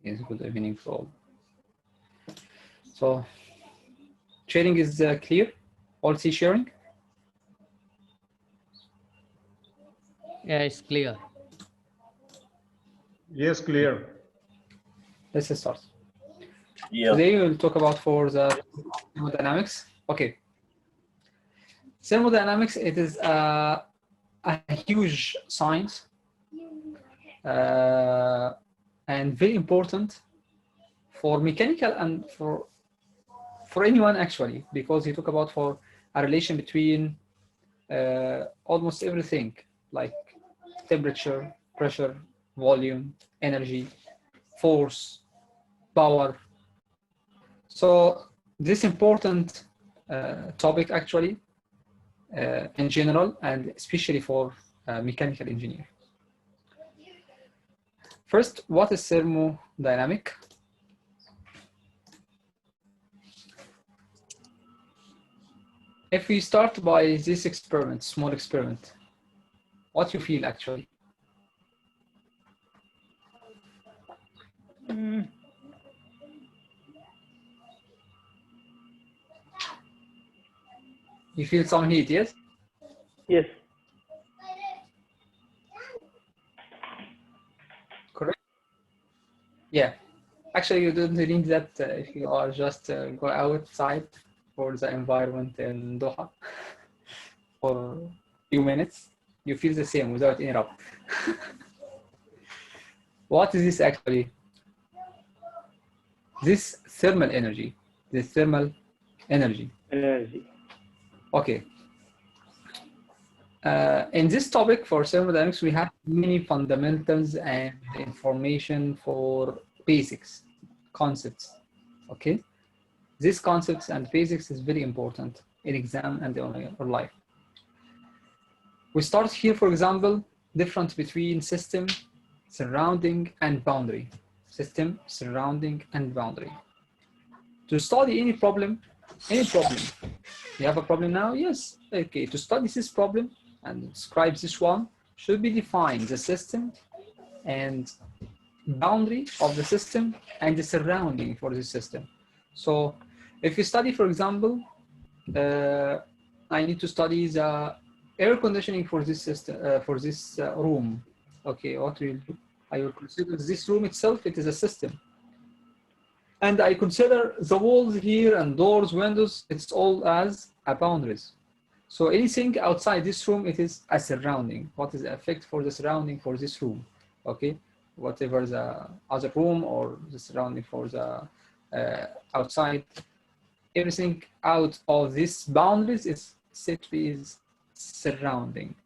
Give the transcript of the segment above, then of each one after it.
Yes, good evening for all. So, sharing is clear? All see sharing? Yeah, it's clear. Yes, clear. Let's start. Yeah. Today we will talk about for the thermodynamics. Okay. Thermodynamics, it is a huge science and very important for mechanical and for anyone actually, because you talk about for a relation between almost everything like temperature, pressure, volume, energy, force, power. So this important topic actually in general and especially for mechanical engineer. First, what is thermodynamic? If we start by this experiment, small experiment, what you feel actually? You feel some heat, yes? Yes. Correct? Yeah. Actually, you don't need that if you are just go outside for the environment in Doha for a few minutes. You feel the same without interrupt. What is this actually? This thermal energy. The thermal energy. Energy. Okay. In this topic for thermodynamics, we have many fundamentals and information for basics, concepts. Okay. These concepts and basics is very important in exam and in our life. We start here, for example, difference between system, surrounding, and boundary. System, surrounding, and boundary. To study any problem, you have a problem now? Yes. Okay, to study this problem and describe this one, should be defined the system and boundary of the system and the surrounding for the system. So if you study, for example, I need to study the air conditioning for this system, for this room. Okay, what will you do? I will consider this room itself, it is a system. And I consider the walls here and doors, windows, it's all as a boundaries. So anything outside this room, it is a surrounding. What is the effect for the surrounding for this room? Okay, whatever the other room or the surrounding for the outside, everything out of these boundaries is said to be surrounding.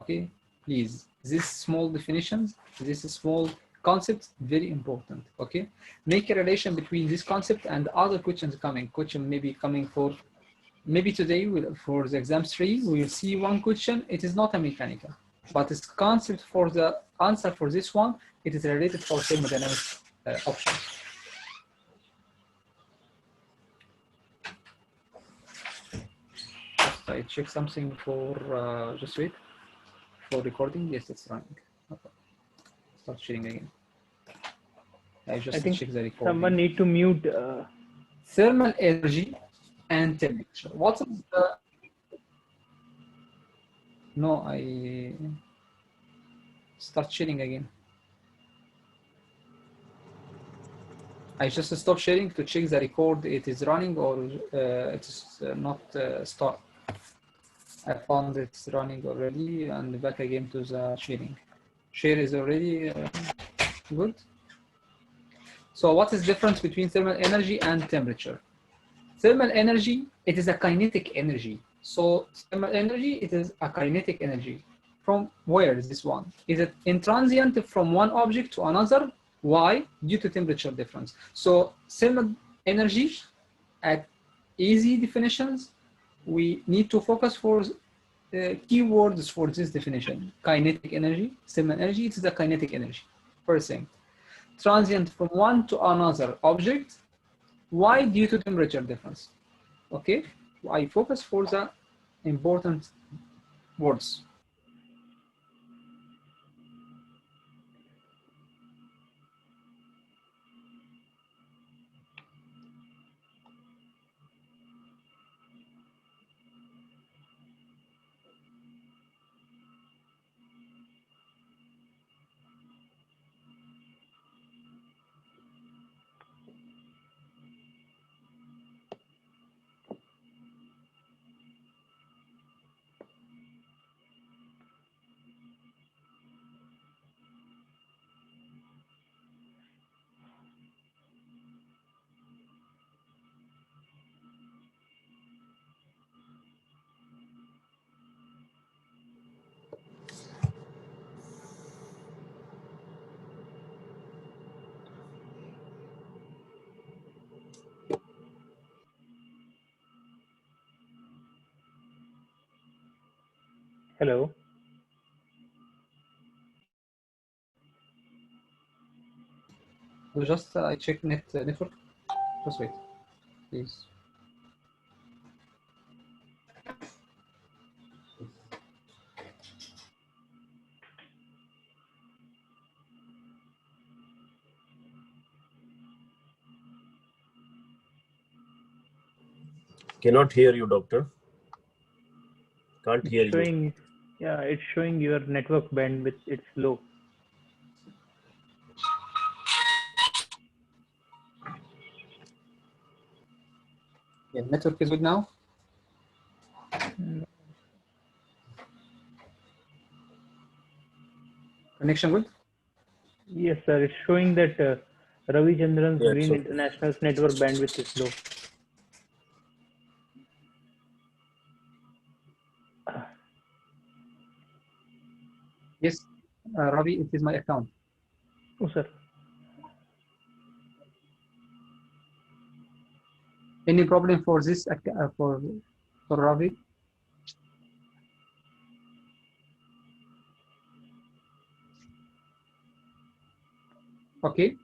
Okay, please, these small definitions, this small concept, very important. Okay, make a relation between this concept and other questions coming. Question maybe coming for, maybe today for the exam 3, we will see one question. It is not a mechanical, but it's concept for the answer for this one. It is related for thermodynamics options. I check something for just wait for recording. Yes, it's running. Okay. Start sharing again. I think check the recording. Someone need to mute. Thermal energy and temperature. What is the? No, I start sharing again. I just stop sharing to check the record. It is running or it is not start. I found it's running already and back again to the sharing. Share is already good. So what is difference between thermal energy and temperature? Thermal energy, it is a kinetic energy. So thermal energy, it is a kinetic energy. From where is this one? Is it intransient from one object to another? Why? Due to temperature difference. So thermal energy, at easy definitions, we need to focus for keywords for this definition. Kinetic energy, thermal energy, it is a kinetic energy. First thing. Transient from one to another object. Why? Due to temperature difference. Okay, I focus for the important words. Hello. So just I check network. Just wait, please. Cannot hear you, doctor. Can't hear It's you. showing, yeah, it's showing your network bandwidth. It's low. Yeah, network is good now. Connection good. Yes, sir. It's showing that Ravi Chandran's Yeah, Green it's okay. International's network bandwidth is low. Yes, Ravi, it is my account. Oh, sir. Any problem for this for Ravi? Okay.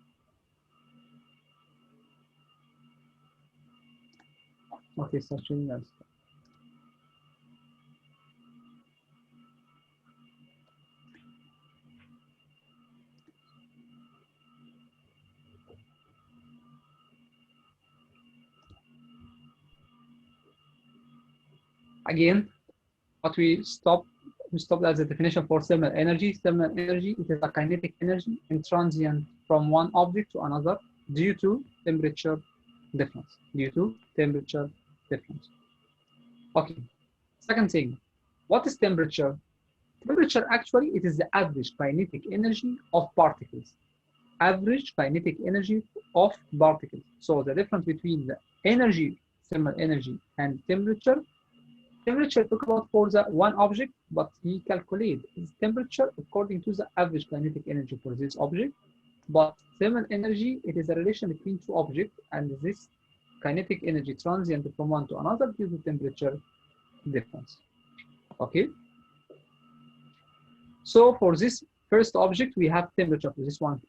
Okay, searching else. Again, what we stopped at the definition for thermal energy. Thermal energy, it is a kinetic energy and transient from one object to another due to temperature difference. Due to temperature difference. Okay. Second thing, what is temperature? Temperature actually it is the average kinetic energy of particles. Average kinetic energy of particles. So the difference between the energy, thermal energy, and temperature. Temperature talk about for the one object, but he calculate its temperature according to the average kinetic energy for this object. But thermal energy, it is a relation between two objects, and this kinetic energy transient from one to another due to temperature difference. Okay. So for this first object, we have temperature for this one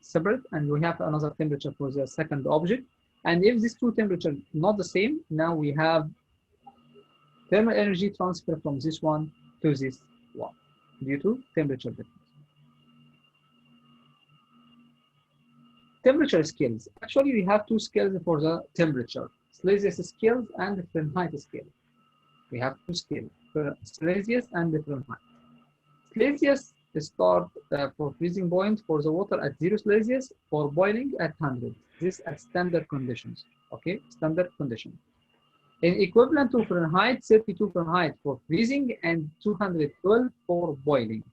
separate, and we have another temperature for the second object. And if these two temperatures not the same, now we have thermal energy transfer from this one to this one due to temperature difference. Temperature scales. Actually, we have two scales for the temperature: Celsius scale and Fahrenheit scale. We have two scales: Celsius and Fahrenheit. Celsius start for freezing point for the water at 0 Celsius or boiling at 100. This at standard conditions. Okay, standard condition. In equivalent to Fahrenheit, 32 Fahrenheit for freezing and 212 for boiling.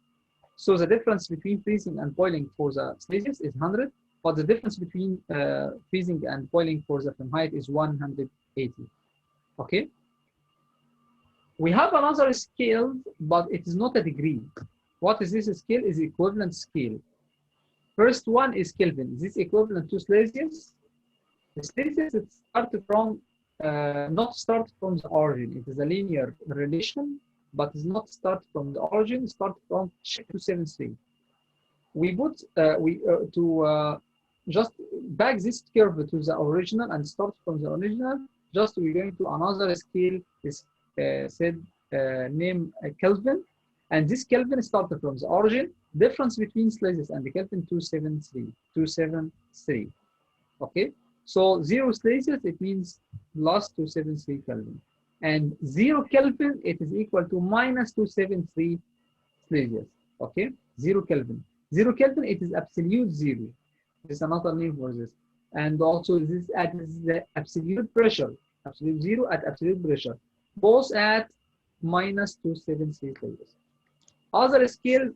So the difference between freezing and boiling for the Celsius is 100, but the difference between freezing and boiling for the Fahrenheit is 180. Okay. We have another scale, but it is not a degree. What is this scale? Is equivalent scale. First one is Kelvin. This is equivalent to Celsius. The Celsius it started from not start from the origin. It is a linear relation, but it's not start from the origin. Start from 273. We put just back this curve to the original and start from the original. Just we're going to another scale is name Kelvin. And this Kelvin started from the origin. Difference between Celsius and the Kelvin 273. Okay, so 0 Celsius it means plus 273 Kelvin, and 0 Kelvin it is equal to minus 273 Celsius. Okay, 0 Kelvin. 0 Kelvin it is absolute zero. There's another name for this, and also this at the absolute pressure, absolute zero at absolute pressure, both at minus 273 Celsius. Other scale,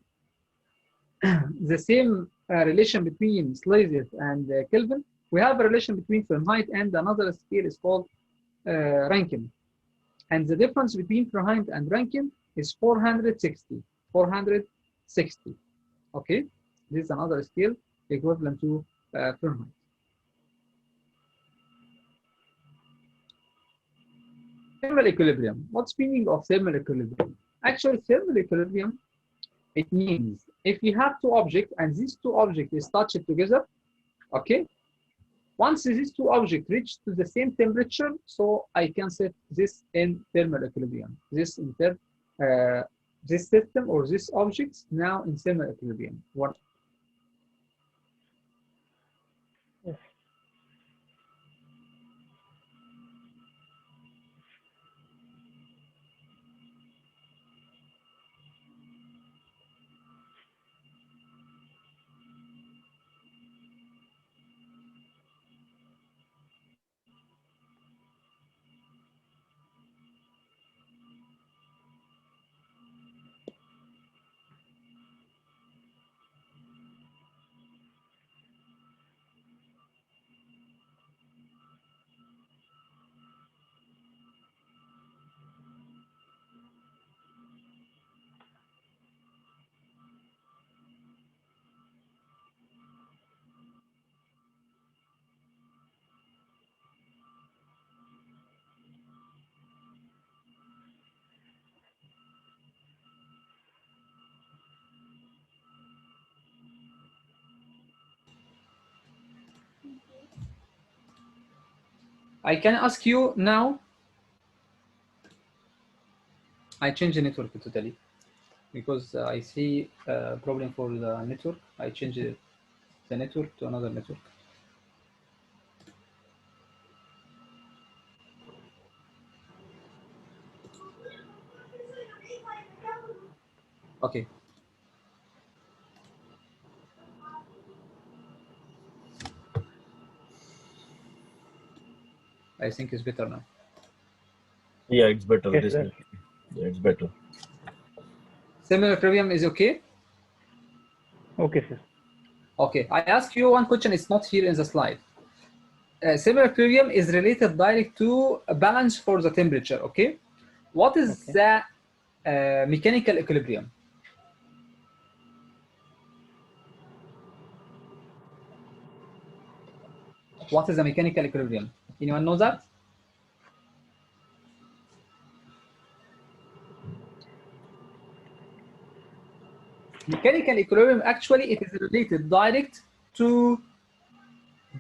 the same relation between Celsius and Kelvin. We have a relation between Fahrenheit and another scale is called Rankine. And the difference between Fahrenheit and Rankine is 460. 460. Okay, this is another scale equivalent to Fahrenheit. Thermal equilibrium. What's meaning of thermal equilibrium? Actually, thermal equilibrium, it means if you have two objects and these two objects is touched together, okay? Once these two objects reach to the same temperature, so I can set this in thermal equilibrium. This this system or this object now in thermal equilibrium. What? Yes. I can ask you now. I change the network totally because I see a problem for the network. I change the network to another network. Okay. I think it's better now. Yeah, it's better. Yes, This sir. yeah, it's better. Thermal equilibrium is okay? Okay, sir. Okay. I ask you one question. It's not here in the slide. Thermal equilibrium is related directly to a balance for the temperature, okay? What is Okay. the mechanical equilibrium? What is the mechanical equilibrium? Anyone know that? Mechanical equilibrium, actually, it is related direct to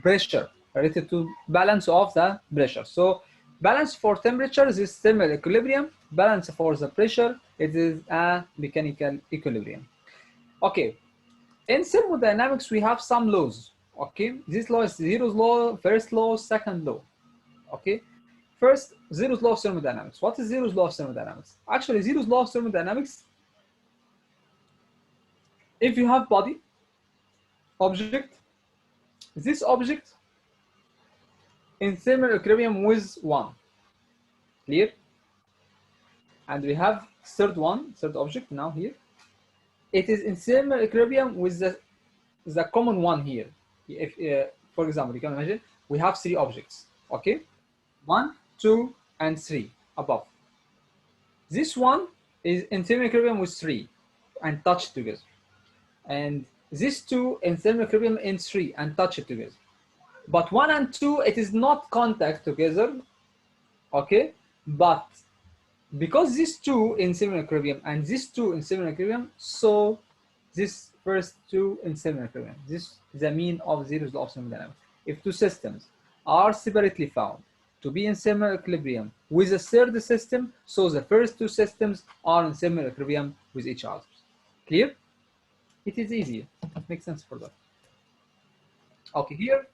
pressure, related to balance of the pressure. So balance for temperature is thermal equilibrium. Balance for the pressure, it is a mechanical equilibrium. Okay. In thermodynamics, we have some laws. Okay. This law is Zero's law, first law, second law. Okay. First, Zero's law of thermodynamics. What is Zero's law of thermodynamics? Actually, Zero's law of thermodynamics, if you have body, object, this object in thermal equilibrium with 1. Clear? And we have third object now here. It is in thermal equilibrium with the common one here. If, for example, you can imagine we have 3 objects. Okay? 1, 2, and 3 above. This one is in thermal equilibrium with 3 and touched together. And these 2 in thermal equilibrium in 3 and touched together. But 1 and 2, it is not contact together, okay? But because these 2 in thermal equilibrium and these 2 in thermal equilibrium, so this first 2 in thermal equilibrium. This is the mean of Zero's law of thermodynamics. If 2 systems are separately found to be in thermal equilibrium with a third system, so the first 2 systems are in thermal equilibrium with each other. Clear? It is easy. Makes sense for that. Okay, here.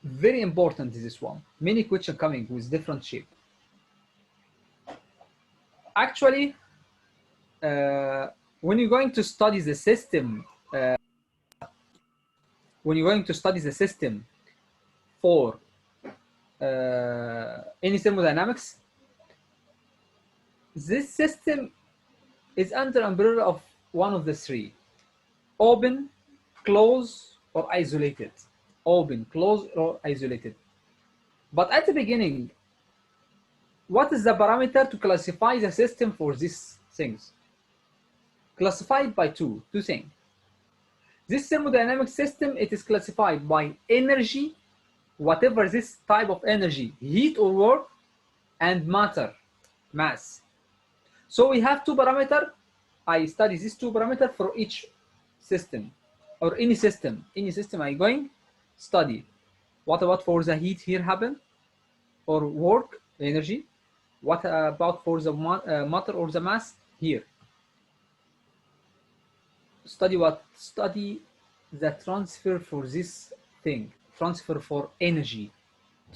Very important is this one. Many questions coming with different shape. Actually, when you're going to study the system, for any thermodynamics, this system is under umbrella of one of the 3: open, close, or isolated. Open, close, or isolated. But at the beginning, what is the parameter to classify the system for these things? Classified by two things. This thermodynamic system, it is classified by energy, whatever this type of energy, heat or work, and matter, mass. So we have two parameters. I study these two parameters for each system, or any system. Any system I going study. What about for the heat here happen, or work, energy? What about for the matter or the mass here? Study what? Study the transfer for this thing. Transfer for energy.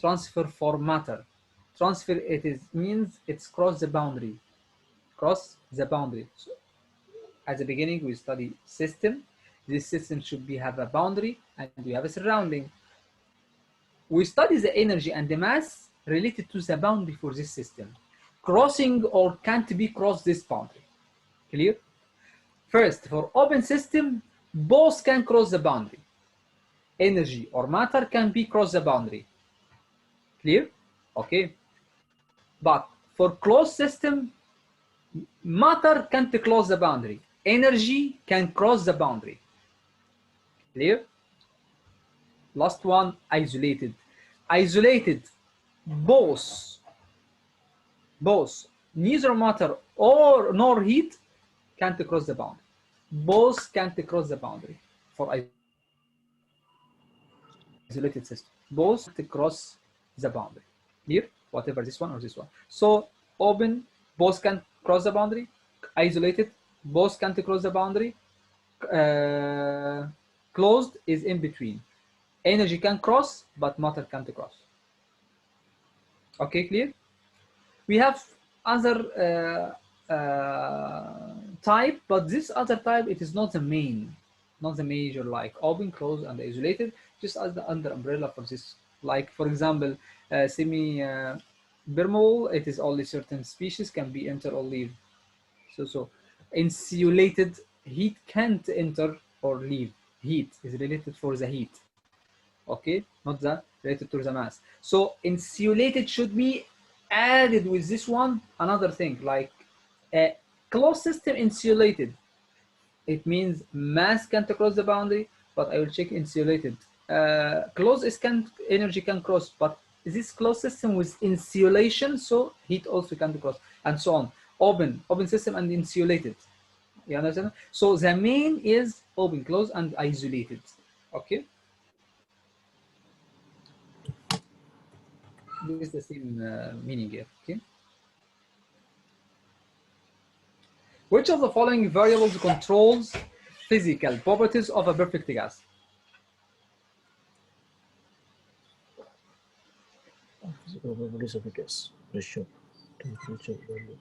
Transfer for matter. Transfer, it is means it's cross the boundary. Cross the boundary. So at the beginning, we study system. This system should be have a boundary, and we have a surrounding. We study the energy and the mass related to the boundary for this system. Crossing or can't be crossed this boundary. Clear? First, for open system, both can cross the boundary. Energy or matter can be cross the boundary. Clear? Okay. But for closed system, matter can't cross the boundary. Energy can cross the boundary. Clear? Last one, isolated. Isolated, both, neither matter or nor heat can't cross the boundary. Both can't cross the boundary for isolated system. Both can't cross the boundary. Clear? Whatever this one or this one. So open, both can cross the boundary. Isolated, both can't cross the boundary. Closed is in between. Energy can cross, but matter can't cross. Okay, clear? We have other type, but this other type, it is not the main, not the major, like open, closed, and isolated, just as the under umbrella for this. Like, for example, semi-permeable, it is only certain species can be enter or leave. So insulated, heat can't enter or leave. Heat is related for the heat. Okay, not the related to the mass. So insulated should be added with this one. Another thing, like a closed system insulated, it means mass can't cross the boundary, but I will check insulated. Closed is energy can cross, but this closed system with insulation, so heat also can't cross, and so on. Open system and insulated. You understand? So the main is open, closed, and isolated. Okay. This is the same meaning here. Okay. Which of the following variables controls physical properties of a perfect gas? Physical properties of a gas: pressure, temperature, volume.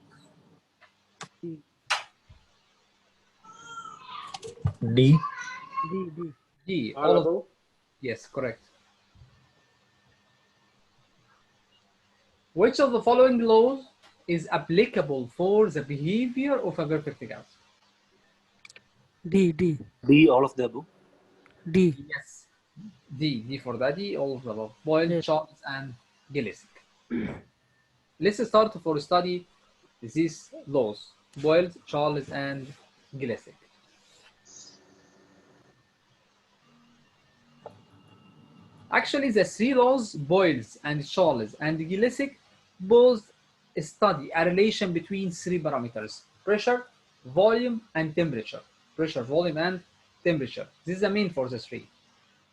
D. D. All of them. Yes, correct. Which of the following laws is applicable for the behavior of a perfect gas? D. D. All of the above. D. Yes. D for daddy, all of the above. Boyle, Yes. Charles, and Gillissick. Let's start for study these laws. Boyle, Charles, and Gillissick. Actually, the three laws, Boyle's and Charles and Gillissick, both study a relation between three parameters: pressure, volume, and temperature. Pressure, volume, and temperature. This is the main for the three.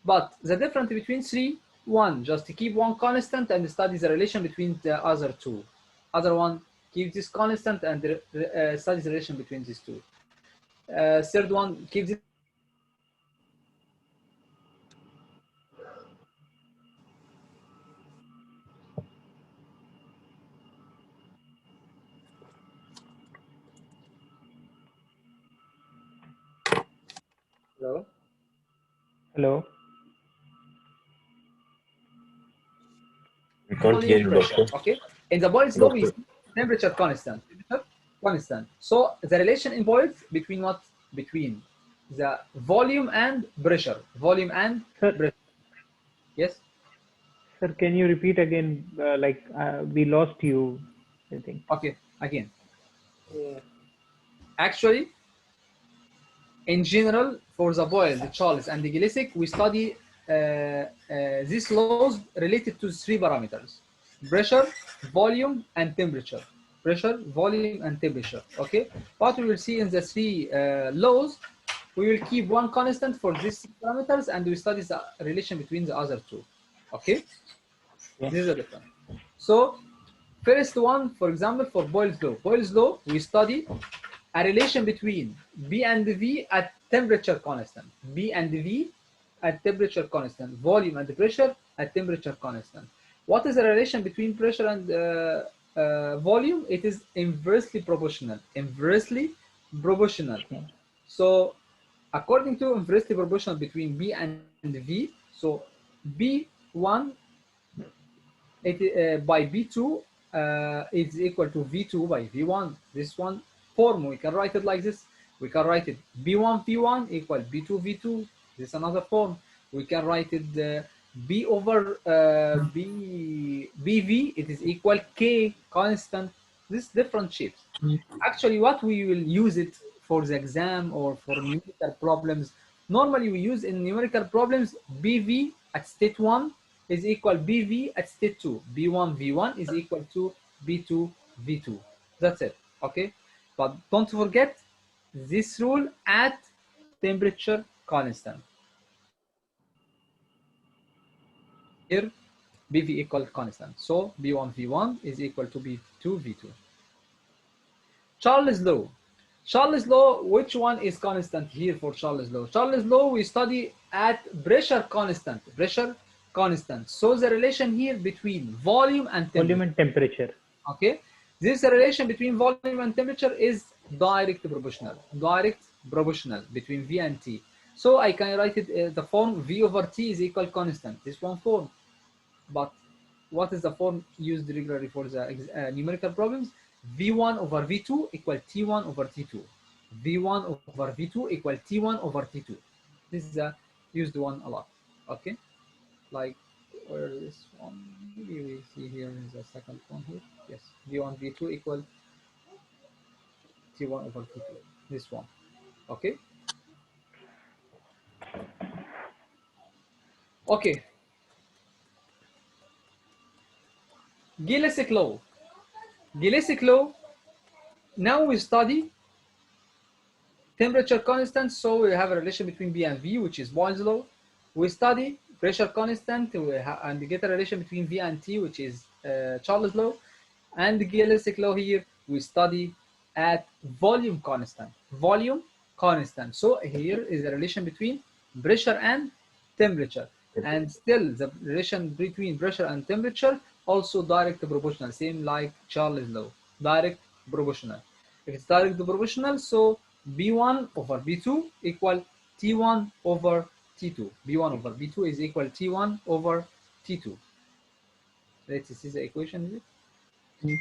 But the difference between three, one, just to keep one constant and study the relation between the other two. Other one, keep this constant and study the relation between these two. Third one, keep this. Hello? Hello. We can't hear you, Pressure, doctor. okay? In the Boyle's law, we Doctor. see temperature constant. Constant. So the relation in Boyle's between what? Between the volume and pressure. Volume and Sir, pressure. Yes? sir, can you repeat again? We lost you, I think. Okay, again. Actually, in general, for the Boyle, the Charles, and the Gillissick, we study these laws related to three parameters: pressure, volume, and temperature. pressure, volume, and temperature. Okay, what we will see in the three laws, we will keep one constant for these parameters, and we study the relation between the other two. Okay, this is a difference. So first one, for example, for Boyle's law. Boyle's law, we study a relation between B and V at temperature constant. B and V at temperature constant. Volume and pressure at temperature constant. What is the relation between pressure and volume? It is inversely proportional. Inversely proportional. So according to inversely proportional between B and V, so B1 by B2 is equal to V2 by V1. This one form, we can write it like this. We can write it B1 V1 equal B2 V2. This is another form. We can write it B over BV, it is equal K constant. This different shapes. Actually, what we will use it for the exam or for numerical problems, normally we use in numerical problems BV at state 1 is equal BV at state 2. B1 V1 is equal to B2 V2. That's it. Okay, but don't forget this rule at temperature constant. Here BV equal constant, so B1 V1 is equal to B2 V2. Charles' law. Charles' law, which one is constant here for Charles' law? Charles' law we study at pressure constant. Pressure constant. So the relation here between volume and temperature. Volume and temperature. Okay. This relation between volume and temperature is direct proportional. Direct proportional between V and T. So I can write it the form V over T is equal constant. This one form. But what is the form used regularly for the numerical problems? V1 over V2 equal T1 over T2. V1 over V2 equal T1 over T2. This is a used one a lot. Okay, like where is this one? Maybe we see here is the second one here. Yes, V1 V2 equal T1 over T2. This one. Okay. Okay. Gillis's law. Gillis's law. Now we study temperature constant, so we have a relation between B and V, which is Boyle's law. We study pressure constant and get a relation between V and T, which is Charles' law. And Gillis's law here, we study at volume constant. Volume constant. So here is a relation between pressure and temperature. And still the relation between pressure and temperature also direct proportional, same like Charles' law. Direct proportional. If it's direct proportional, so B1 over B2 equal T1 over T2. B1 over B2 is equal T1 over T2. Let's see the equation, is it?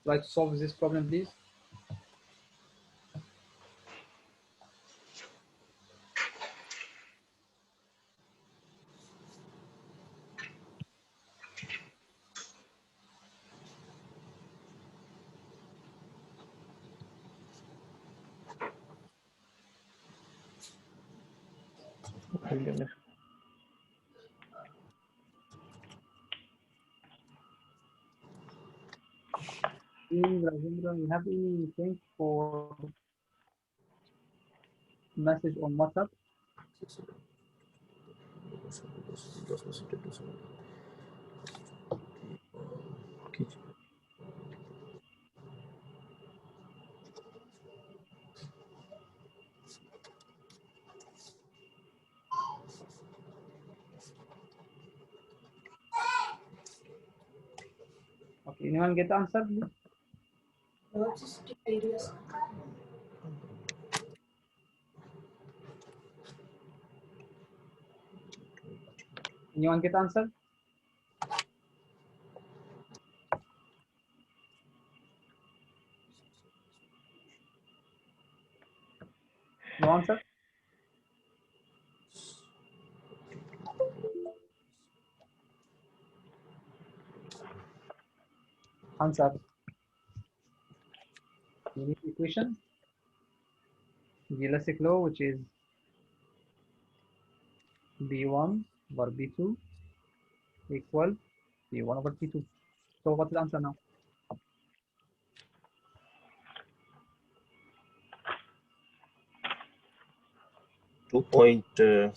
Try to solve this problem, please. Rajendra, you have anything for message on WhatsApp? Okay, anyone get the answer, please? What is tedious? Anyone get the answer? No answer? answer. We need equation. The elastic law, which is B1 over B2 equal B1 over P2. So what's the answer now? Two point. In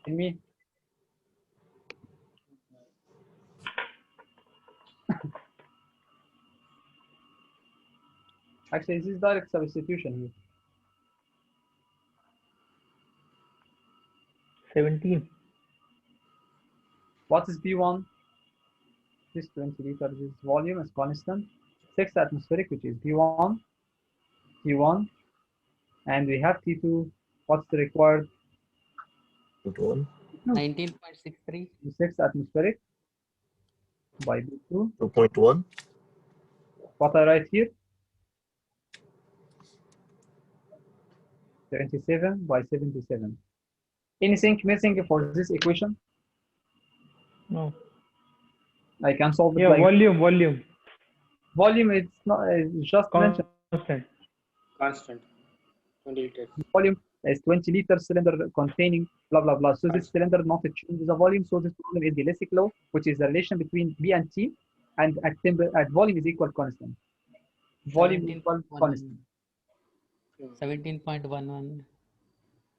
me. Actually, this is direct substitution here. 17. What is B1? This 20 liters, this volume is constant. 6 atmospheric, which is B1, T1, and we have T2. What's the required? 1. 19.63. 6 atmospheric by B2. 2.1. What I write here? 77 by 77. Anything missing for this equation? No. I can solve it Yeah, like volume. volume. It's not. It's just mentioned. Constant. Constant. 20 liters. Volume is 20 liter cylinder containing blah blah blah. So this cylinder not changes the volume. So this problem is the elastic law, which is the relation between B and T, and at volume is equal constant. Volume equal constant. 17.11.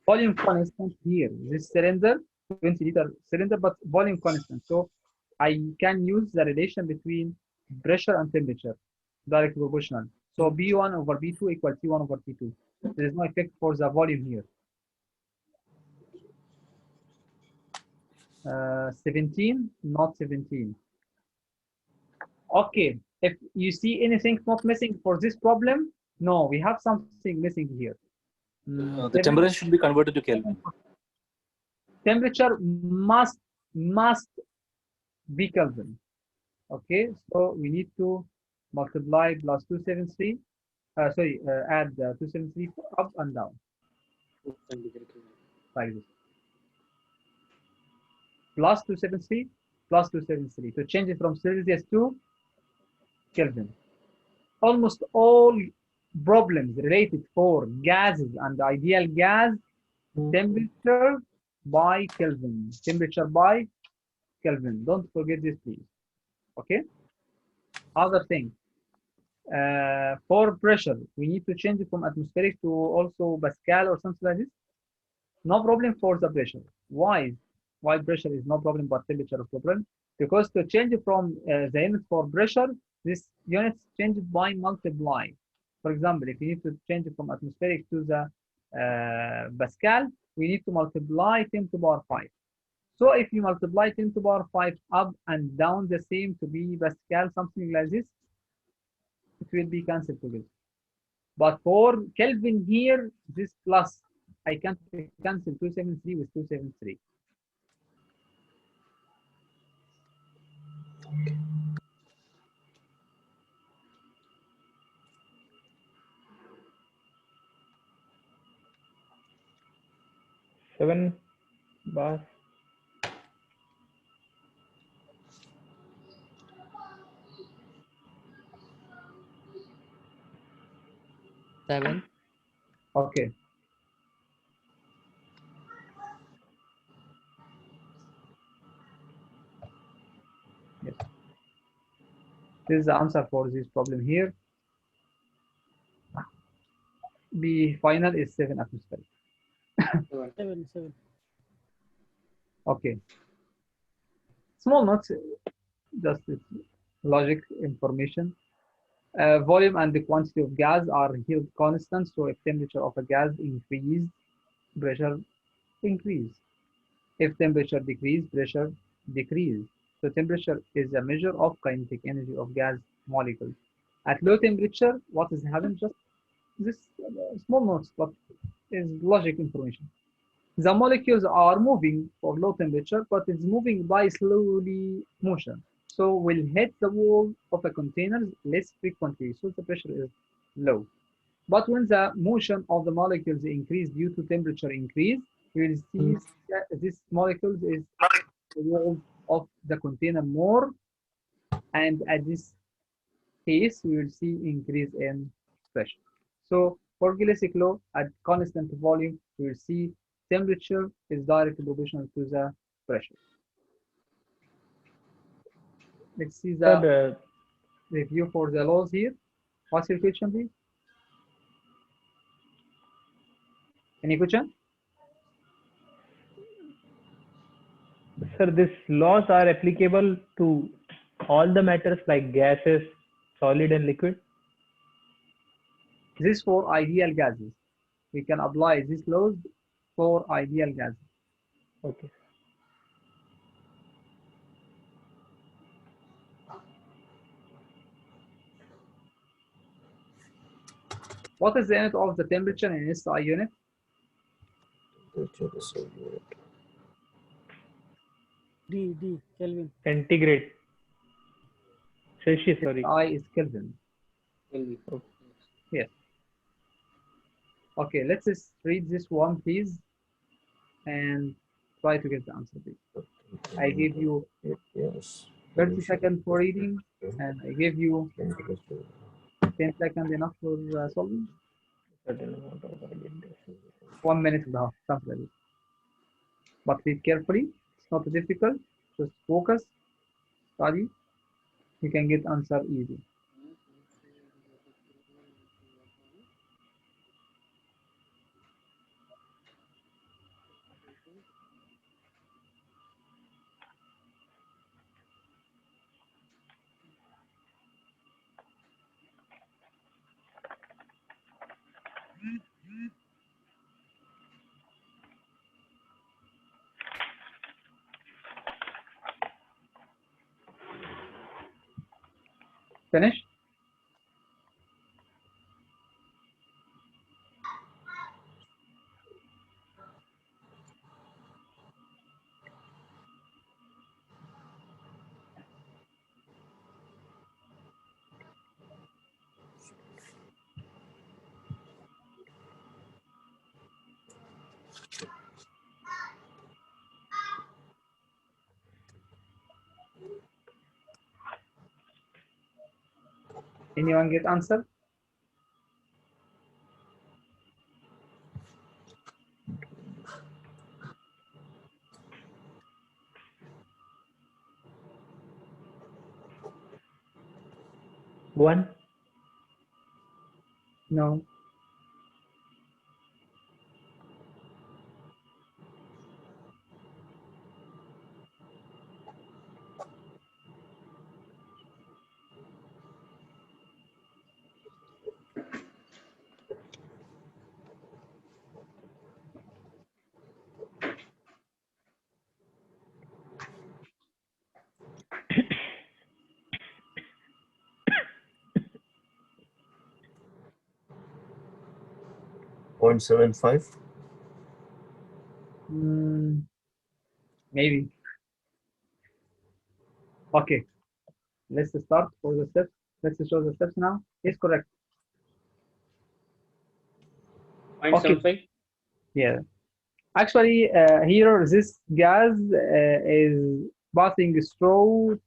Volume constant here. This cylinder, 20 liter cylinder, but volume constant. So I can use the relation between pressure and temperature, direct proportional. So B1 over B2 equal T1 over T2. There is no effect for the volume here. 17, not 17. Okay, if you see anything not missing for this problem, no, we have something missing here. The temperature should be converted to Kelvin. Temperature must be Kelvin. Okay, so we need to multiply plus 273. Add 273 up and down like this. Plus 273 plus 273 to change it from Celsius to Kelvin. Almost all problems related for gases and ideal gas, temperature by Kelvin. Temperature by Kelvin. Don't forget this, please. Okay. Other thing. For pressure, we need to change it from atmospheric to also Pascal or something like this. No problem for the pressure. Why? Why pressure is no problem, but temperature is problem? Because to change it from the unit for pressure, this unit changed by multiply. For example, if you need to change it from atmospheric to the Pascal, we need to multiply 10 to the power 5. So if you multiply 10 to the power 5 up and down the same to be Pascal, something like this, it will be cancelled together. But for Kelvin here, this plus, I can cancel 273 with 273. Seven bars. Seven. Okay. Yes. This is the answer for this problem here. The final is 7 atmospheric. 7. Okay. Small notes, just logic information. Volume and the quantity of gas are held constant. So if temperature of a gas increase, pressure increase. If temperature decrease, pressure decrease. So temperature is a measure of kinetic energy of gas molecules. At low temperature, what is happening? Just this small notes, but is logic information. The molecules are moving for low temperature, but it's moving by slowly motion. So will hit the wall of a container less frequently, so the pressure is low. But when the motion of the molecules increase due to temperature increase, you will see that this molecule is the wall of the container more, and at this case we will see increase in pressure. So for Gillis's law, at constant volume, we will see temperature is directly proportional to the pressure. Let's see the Sir, review for the laws here. What's your question, please? Any question? sir, these laws are applicable to all the matters like gases, solid and liquid. This for ideal gases. We can apply these laws for ideal gases. Okay. What is the unit of the temperature in SI unit? Temperature is a unit. D, Kelvin. Centigrade. Celsius, sorry. I is Kelvin. Kelvin. Yes. Okay, let's just read this one, please, and try to get the answer, please. I gave you Yes. 30 seconds for reading, and I gave you 10 seconds enough for solving. Certain amount of radiation. 1 minute and a half, something like this. But read carefully. It's not difficult. Just focus, study. You can get answer easy. Finish? Anyone get answer? One. No. Point 0.75. Maybe. Okay. Let's start for the steps. Let's show the steps now. It's correct. 0.75. Yeah. Actually, here this gas is passing through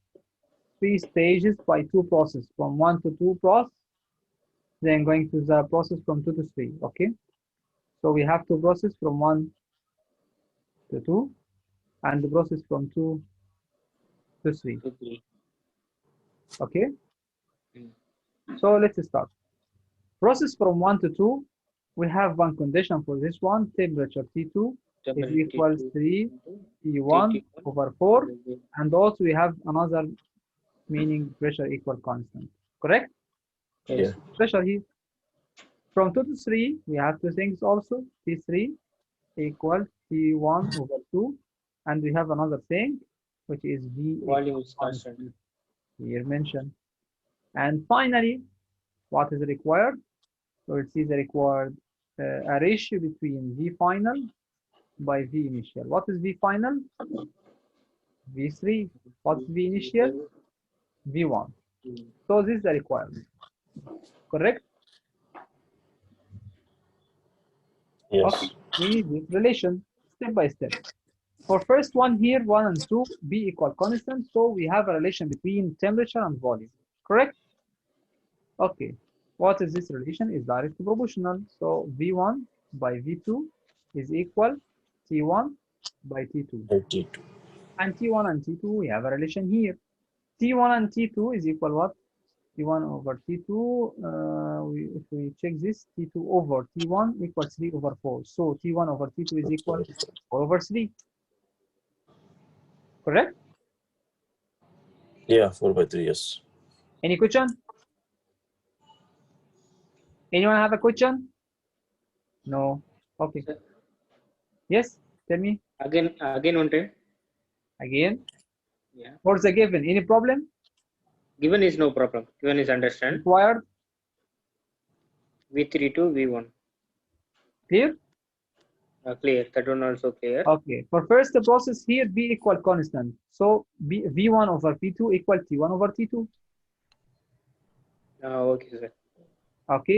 3 stages by 2 processes, from 1 to 2 process, then going to the process from 2 to 3. Okay. So we have 2 processes from 1 to 2, and the process from 2 to 3. Okay. So let's start. Process from 1 to 2, we have one condition for this one. Temperature T2 is equals 3 T1 over 4, and also we have another meaning pressure equal constant. Correct? Yeah. Pressure here. From 2 to 3, we have 2 things also. T3 equals T1 over 2, and we have another thing, which is V Volume is constant. here mentioned. And finally, what is required? So we'll see the required a ratio between V final by V initial. What is V final? V3. What's V initial? V1. So this is the requirement. Correct? Yes. Okay. We need this relation. step by step. For first one here, 1 and 2, B equal constant. So we have a relation between temperature and volume, correct? Okay. What is this relation? Is directly proportional. So V1 by V2 is equal T1 by T2. T2. And T1 and T2, we have a relation here. T1 and T2 is equal what? T1 over T2, if we check this, T2 over T1 equals 3 over 4. So T1 over T2 is equal 4 over 3. Correct? Yeah, 4 by 3, yes. Any question? Anyone have a question? No. Okay. Sir. Yes, tell me Again one time. again. Yeah. What's the given? Any problem? Given is no problem. Given is understand. Required? V3 to V1. Clear? Clear. That one also clear. Okay. For first the process here, B equal constant. So V1 over P2 equal T1 over T2. Okay, sir. Okay.